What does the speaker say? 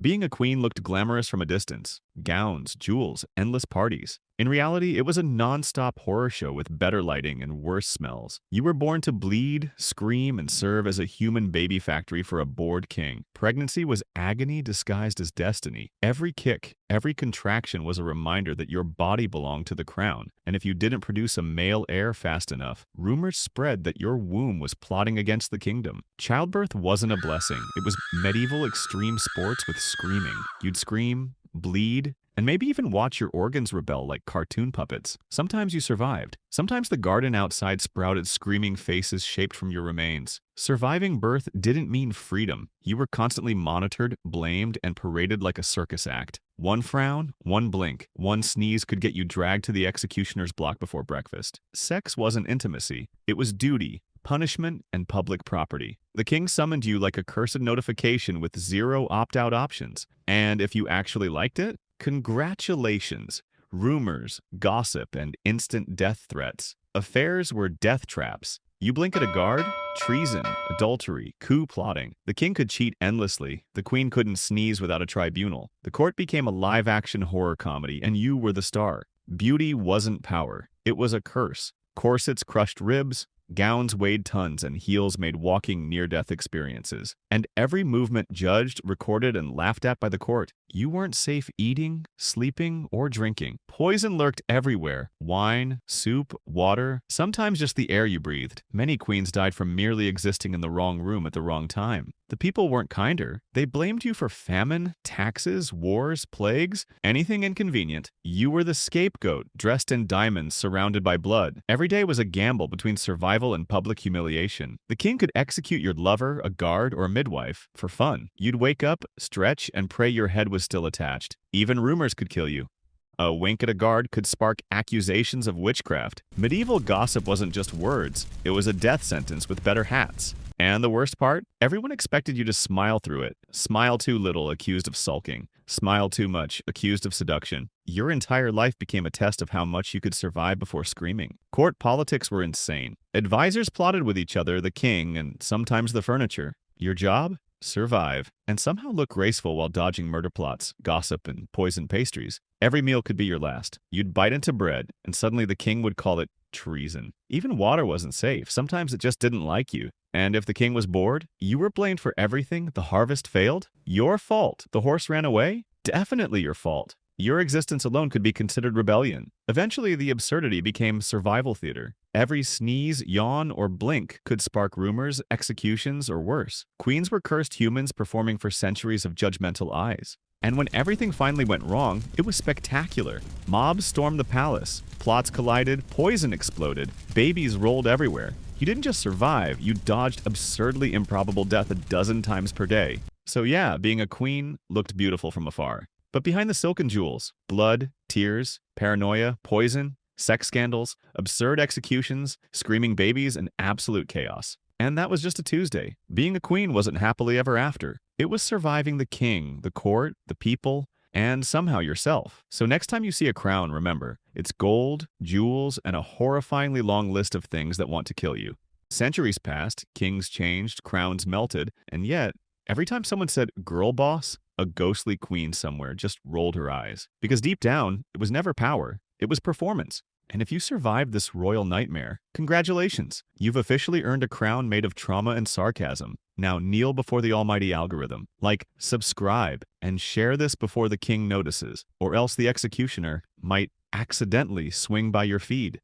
Being a queen looked glamorous from a distance. Gowns, jewels, endless parties. In reality, it was a non-stop horror show with better lighting and worse smells. You were born to bleed, scream, and serve as a human baby factory for a bored king. Pregnancy was agony disguised as destiny. Every kick, every contraction was a reminder that your body belonged to the crown, and if you didn't produce a male heir fast enough, rumors spread that your womb was plotting against the kingdom. Childbirth wasn't a blessing. It was medieval extreme sports with screaming. You'd scream, bleed, and maybe even watch your organs rebel like cartoon puppets. Sometimes you survived. Sometimes the garden outside sprouted screaming faces shaped from your remains. Surviving birth didn't mean freedom. You were constantly monitored, blamed, and paraded like a circus act. One frown, one blink, one sneeze could get you dragged to the executioner's block before breakfast. Sex wasn't intimacy. It was duty, punishment, and public property. The king summoned you like a cursed notification with zero opt-out options. And if you actually liked it, congratulations. Rumors, gossip, and instant death threats. Affairs were death traps. You blink at a guard? Treason, adultery, coup plotting. The king could cheat endlessly. The queen couldn't sneeze without a tribunal. The court became a live-action horror comedy, and you were the star. Beauty wasn't power. It was a curse. Corsets crushed ribs. Gowns weighed tons and heels made walking near-death experiences. And every movement judged, recorded, and laughed at by the court. You weren't safe eating, sleeping, or drinking. Poison lurked everywhere. Wine, soup, water, sometimes just the air you breathed. Many queens died from merely existing in the wrong room at the wrong time. The people weren't kinder. They blamed you for famine, taxes, wars, plagues, anything inconvenient. You were the scapegoat, dressed in diamonds, surrounded by blood. Every day was a gamble between survival and public humiliation. The king could execute your lover, a guard, or a midwife for fun. You'd wake up, stretch, and pray your head was still attached. Even rumors could kill you. A wink at a guard could spark accusations of witchcraft. Medieval gossip wasn't just words. It was a death sentence with better hats. And the worst part? Everyone expected you to smile through it. Smile too little, accused of sulking. Smile too much, accused of seduction. Your entire life became a test of how much you could survive before screaming. Court politics were insane. Advisors plotted with each other, the king, and sometimes the furniture. Your job? Survive, and somehow look graceful while dodging murder plots, gossip, and poisoned pastries. Every meal could be your last. You'd bite into bread, and suddenly the king would call it treason. Even water wasn't safe. Sometimes it just didn't like you. And if the king was bored, you were blamed for everything. The harvest failed? Your fault. The horse ran away? Definitely your fault. Your existence alone could be considered rebellion. Eventually, the absurdity became survival theater. Every sneeze, yawn, or blink could spark rumors, executions, or worse. Queens were cursed humans performing for centuries of judgmental eyes. And when everything finally went wrong, it was spectacular. Mobs stormed the palace, plots collided, poison exploded, babies rolled everywhere. You didn't just survive, you dodged absurdly improbable death a dozen times per day. So yeah, being a queen looked beautiful from afar. But behind the silken jewels, blood, tears, paranoia, poison, sex scandals, absurd executions, screaming babies, and absolute chaos. And that was just a Tuesday. Being a queen wasn't happily ever after. It was surviving the king, the court, the people, and somehow yourself. So next time you see a crown, remember, it's gold, jewels, and a horrifyingly long list of things that want to kill you. Centuries passed, kings changed, crowns melted, and yet, every time someone said, "girl boss," a ghostly queen somewhere just rolled her eyes. Because deep down, it was never power, it was performance. And if you survived this royal nightmare, congratulations! You've officially earned a crown made of trauma and sarcasm. Now kneel before the almighty algorithm. Like, subscribe, and share this before the king notices, or else the executioner might accidentally swing by your feed.